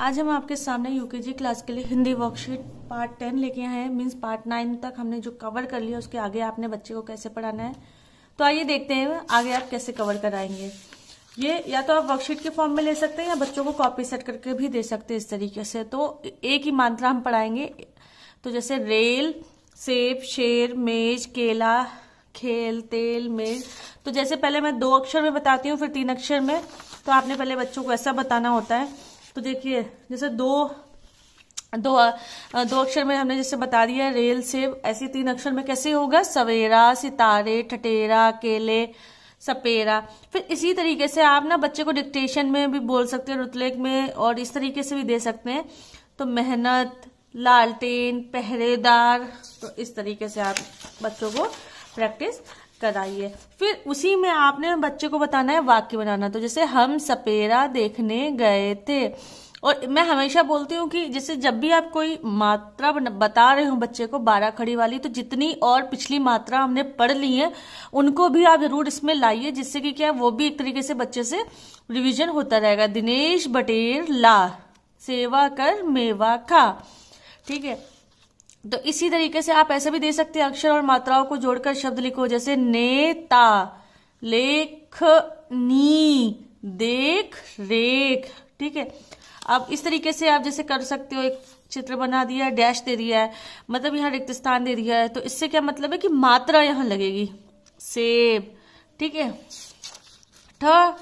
आज हम आपके सामने यूकेजी क्लास के लिए हिंदी वर्कशीट पार्ट 10 लेके आए हैं। मीन्स पार्ट 9 तक हमने जो कवर कर लिया उसके आगे आपने बच्चे को कैसे पढ़ाना है। तो आइए देखते हैं आगे आप कैसे कवर कराएंगे। ये या तो आप वर्कशीट के फॉर्म में ले सकते हैं या बच्चों को कॉपी सेट करके भी दे सकते हैं इस तरीके से। तो एक ही मात्रा हम पढ़ाएंगे। तो जैसे रेल, सेब, शेर, मेज, केला, खेल, तेल, मेज। तो जैसे पहले मैं 2 अक्षर में बताती हूँ फिर 3 अक्षर में। तो आपने पहले बच्चों को ऐसा बताना होता है। तो देखिए जैसे दो अक्षर में हमने जैसे बता दिया है रेल, सेब। ऐसे 3 अक्षर में कैसे होगा? सवेरा, सितारे, ठठेरा, केले, सपेरा। फिर इसी तरीके से आप ना बच्चे को डिक्टेशन में भी बोल सकते हैं, रुतलेख में, और इस तरीके से भी दे सकते हैं। तो मेहनत, लालटेन, पहरेदार। तो इस तरीके से आप बच्चों को प्रैक्टिस कराइए। फिर उसी में आपने बच्चे को बताना है वाक्य बनाना। तो जैसे हम सपेरा देखने गए थे। और मैं हमेशा बोलती हूँ कि जैसे जब भी आप कोई मात्रा बता रहे हो बच्चे को 12 खड़ी वाली, तो जितनी और पिछली मात्रा हमने पढ़ ली है उनको भी आप जरूर इसमें लाइए, जिससे कि क्या वो भी एक तरीके से बच्चे से रिवीजन होता रहेगा। दिनेश बटेर ला, सेवा कर मेवा खा। ठीक है, तो इसी तरीके से आप ऐसे भी दे सकते हैं, अक्षर और मात्राओं को जोड़कर शब्द लिखो। जैसे नेता, लेख, नी, देख, रेख। ठीक है, अब इस तरीके से आप जैसे कर सकते हो। एक चित्र बना दिया है, डैश दे दिया है, मतलब यहाँ रिक्त स्थान दे दिया है। तो इससे क्या मतलब है कि मात्रा यहाँ लगेगी। सेब, ठीक है, ठ,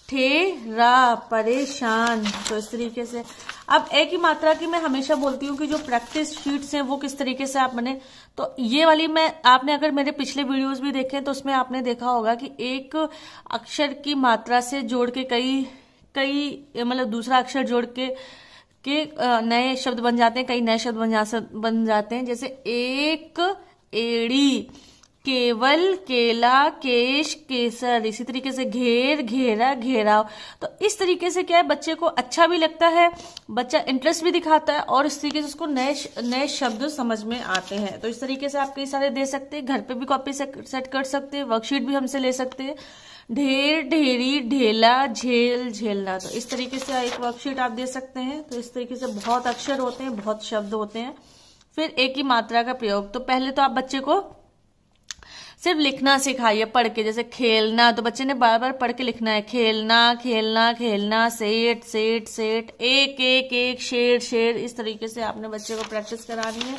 ठे, रा, परेशान। तो इस तरीके से अब एक ही मात्रा की मैं हमेशा बोलती हूँ कि जो प्रैक्टिस शीट्स हैं वो किस तरीके से आप बने। तो ये वाली आपने अगर मेरे पिछले वीडियोस भी देखे तो उसमें आपने देखा होगा कि एक अक्षर की मात्रा से जोड़ के कई मतलब दूसरा अक्षर जोड़ के नए शब्द बन जाते हैं, कई नए शब्द बन जाते हैं। जैसे एक एड़ी, केवल, केला, केश, केसर। इसी तरीके से घेर, घेरा, घेराव। तो इस तरीके से क्या है, बच्चे को अच्छा भी लगता है, बच्चा इंटरेस्ट भी दिखाता है, और इस तरीके से उसको नए शब्द समझ में आते हैं। तो इस तरीके से आप कई सारे दे सकते हैं, घर पे भी कॉपी सेट कर सकते हैं, वर्कशीट भी हमसे ले सकते हैं। ढेर, ढेरी, ढेला, झेल, झेलना। तो इस तरीके से एक वर्कशीट आप दे सकते हैं। तो इस तरीके से बहुत अक्षर होते हैं, बहुत शब्द होते हैं। फिर एक ही मात्रा का प्रयोग। तो पहले तो आप बच्चे को सिर्फ लिखना सिखाइए पढ़ के। जैसे खेलना, तो बच्चे ने बार बार पढ़ के लिखना है। खेलना, खेलना, खेलना, सेठ, सेठ, सेठ, एक एक एक, शेर, शेर। इस तरीके से आपने बच्चे को प्रैक्टिस करानी है।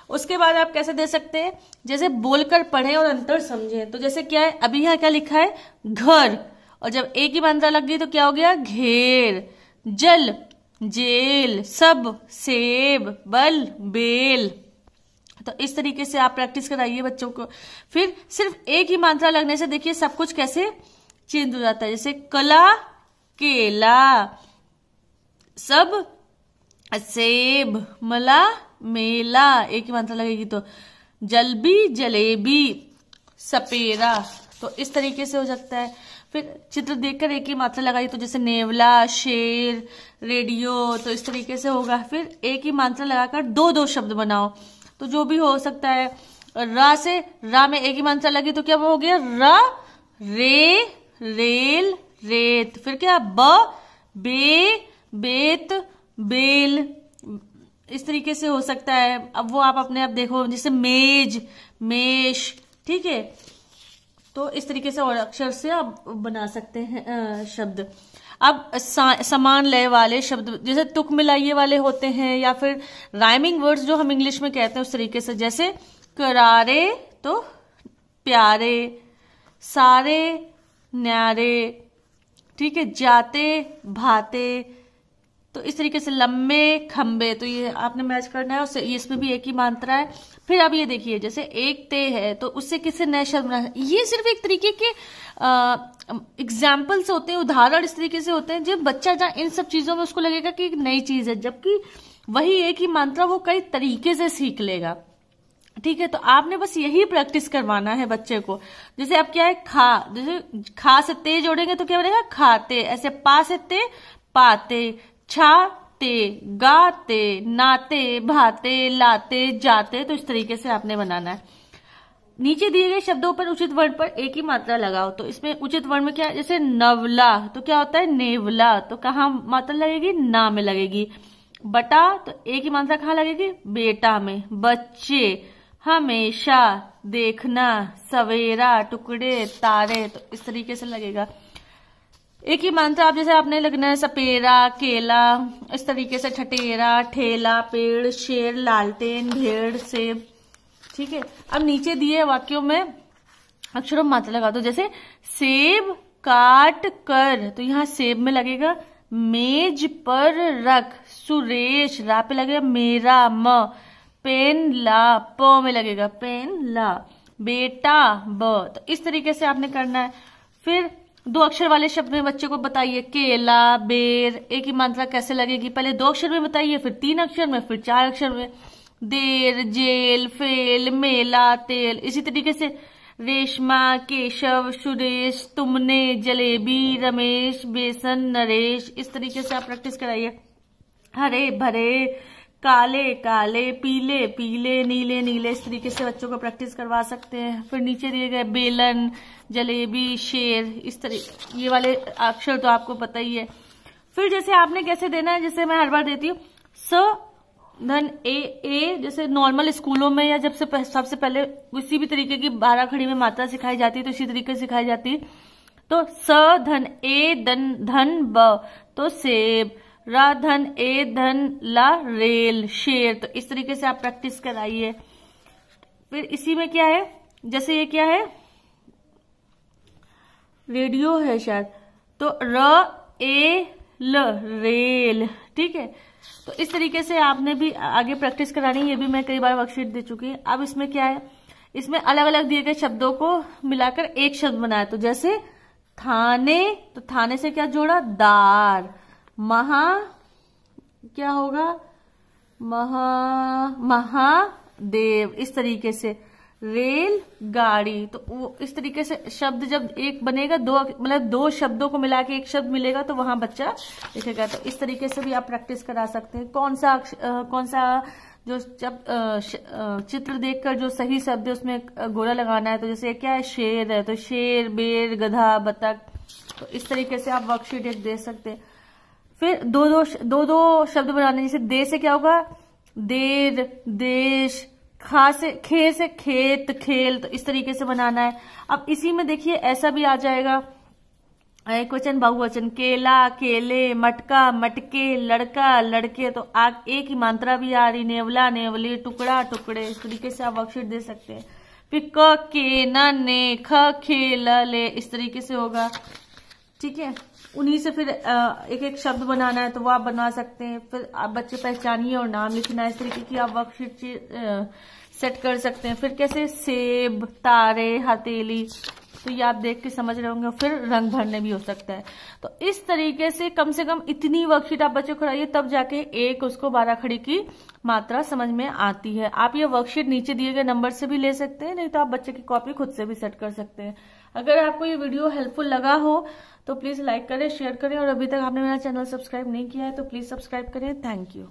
उसके बाद आप कैसे दे सकते हैं, जैसे बोलकर पढ़ें और अंतर समझें। तो जैसे क्या है, अभी यहाँ क्या लिखा है? घर। और जब एक ही मात्रा लग गई तो क्या हो गया? घेर। जल, जेल, सब, सेब, बल, बेल। तो इस तरीके से आप प्रैक्टिस कराइए बच्चों को। फिर सिर्फ एक ही मात्रा लगने से देखिए सब कुछ कैसे चेंज हो जाता है। जैसे कला, केला, सब, सेब, मला, मेला। एक ही मात्रा लगेगी तो जलबी, जलेबी, सपेरा। तो इस तरीके से हो सकता है। फिर चित्र देखकर एक ही मात्रा लगाई, तो जैसे नेवला, शेर, रेडियो। तो इस तरीके से होगा। फिर एक ही मात्रा लगाकर 2-2 शब्द बनाओ। तो जो भी हो सकता है। रा से, रा में एक ही मात्रा लगी तो क्या हो गया? रा, रे, रेल, रेत। फिर क्या? ब, बे, बेत, बेल। इस तरीके से हो सकता है। अब वो आप अपने आप देखो। जैसे मेज, मेष। ठीक है, तो इस तरीके से और अक्षर से आप बना सकते हैं शब्द। अब समान लय वाले शब्द, जैसे तुक मिलाइये वाले होते हैं, या फिर राइमिंग वर्ड्स जो हम इंग्लिश में कहते हैं उस तरीके से। जैसे करारे तो प्यारे, सारे, न्यारे। ठीक है, जाते, भाते। तो इस तरीके से लंबे, खंबे। तो ये आपने मैच करना है उससे। इसमें भी एक ही मात्रा है। फिर अब ये देखिए, जैसे एक ते है तो उससे किससे नए शब्द बना। ये सिर्फ एक तरीके के एग्जाम्पल्स होते हैं, उदाहरण इस तरीके से होते हैं जब बच्चा जहाँ इन सब चीजों में उसको लगेगा कि एक नई चीज है, जबकि वही एक ही मात्रा वो कई तरीके से सीख लेगा। ठीक है, तो आपने बस यही प्रैक्टिस करवाना है बच्चे को। जैसे अब क्या है, खा, जैसे खा से ते जोड़ेंगे तो क्या बनेगा? खाते। ऐसे पा से ते, पाते। छाते, गाते, नाते, भाते, लाते, जाते। तो इस तरीके से आपने बनाना है। नीचे दिए गए शब्दों पर उचित वर्ण पर एक ही मात्रा लगाओ। तो इसमें उचित वर्ण में क्या है, जैसे नवला तो क्या होता है नेवला, तो कहाँ मात्रा लगेगी, ना में लगेगी। बटा तो एक ही मात्रा कहाँ लगेगी, बेटा में। बच्चे, हमेशा, देखना, सवेरा, टुकड़े, तारे, तो इस तरीके से लगेगा। एक ही मात्रा आप जैसे आपने लगना है सपेरा, केला, इस तरीके से ठटेरा, ठेला, पेड़, शेर, लालटेन, भेड़, सेब। ठीक है, अब नीचे दिए वाक्यों में अक्षरों में मात्रा लगा दो। जैसे सेब काट कर, तो यहाँ सेब में लगेगा। मेज पर रख, सुरेश, रा पे लगेगा मेरा, म। पेन ला, प में लगेगा पेन ला। बेटा, ब। तो इस तरीके से आपने करना है। फिर 2 अक्षर वाले शब्द में बच्चे को बताइए, केला, बेर, एक ही मात्रा कैसे लगेगी, पहले 2 अक्षर में बताइए, फिर 3 अक्षर में, फिर 4 अक्षर में। देर, जेल, फेल, मेला, तेल, इसी तरीके से रेशमा, केशव, सुरेश, तुमने, जलेबी, रमेश, बेसन, नरेश, इस तरीके से आप प्रैक्टिस कराइए। हरे भरे, काले काले, पीले पीले, नीले नीले, इस तरीके से बच्चों को प्रैक्टिस करवा सकते हैं। फिर नीचे दिए गए बेलन, जलेबी, शेर, इस तरीके, ये वाले अक्षर तो आपको पता ही है। फिर जैसे आपने कैसे देना है, जैसे मैं हर बार देती हूँ, स धन ए, जैसे नॉर्मल स्कूलों में या जब से सबसे पहले किसी भी तरीके की 12 खड़ी में मात्रा सिखाई जाती है तो इसी तरीके से सिखाई जाती है। तो स धन ए धन ब, तो सेब। रा धन ए धन ला, रेल, शेर। तो इस तरीके से आप प्रैक्टिस कराइए। फिर इसी में क्या है, जैसे ये क्या है, रेडियो है शायद, तो र ए ल, रेल। ठीक है, तो इस तरीके से आपने भी आगे प्रैक्टिस करानी है। ये भी मैं कई बार वर्कशीट दे चुकी है। अब इसमें क्या है, इसमें अलग अलग दिए गए शब्दों को मिलाकर एक शब्द बनाया। तो जैसे थाने, तो थाने से क्या जोड़ा, दार। महा क्या होगा, महादेव, इस तरीके से। रेल गाड़ी, तो वो इस तरीके से शब्द जब एक बनेगा, मतलब 2 शब्दों को मिला के एक शब्द मिलेगा तो वहां बच्चा लिखेगा। तो इस तरीके से भी आप प्रैक्टिस करा सकते हैं। कौन सा जो जब चित्र देखकर जो सही शब्द है उसमें गोला लगाना है। तो जैसे क्या है, शेर है, तो शेर, बेर, गधा, बतख। तो इस तरीके से आप वर्कशीट एक दे सकते हैं। फिर दो शब्द बनाने, जैसे दे से क्या होगा, देर, देश, खा से, खे से खेत, खेल। तो इस तरीके से बनाना है। अब इसी में देखिए ऐसा भी आ जाएगा, एक वचन बहुवचन, केला, केले, मटका, मटके, लड़का, लड़के। तो एक ही मात्रा भी आ रही, नेवला, नेवले, टुकड़ा, टुकड़े। इस तरीके से आप वर्कशीट दे सकते हैं। फिर क, के, न, ने, ख, खे, ल, ले, इस तरीके से होगा। ठीक है, उन्हीं से फिर एक एक शब्द बनाना है तो वो आप बना सकते हैं। फिर आप बच्चे पहचानिए और नाम लिखना है, इस तरीके की आप वर्कशीट सेट कर सकते हैं। फिर कैसे, सेब, तारे, हथेली, तो ये आप देख के समझ रहे होंगे। फिर रंग भरने भी हो सकता है। तो इस तरीके से कम इतनी वर्कशीट आप बच्चों को कराइए, तब जाके एक उसको 12 खड़ी की मात्रा समझ में आती है। आप ये वर्कशीट नीचे दिए गए नंबर से भी ले सकते हैं, नहीं तो आप बच्चे की कॉपी खुद से भी सेट कर सकते हैं। अगर आपको ये वीडियो हेल्पफुल लगा हो तो प्लीज लाइक करें, शेयर करें, और अभी तक आपने मेरा चैनल सब्सक्राइब नहीं किया है तो प्लीज सब्सक्राइब करें। Thank you.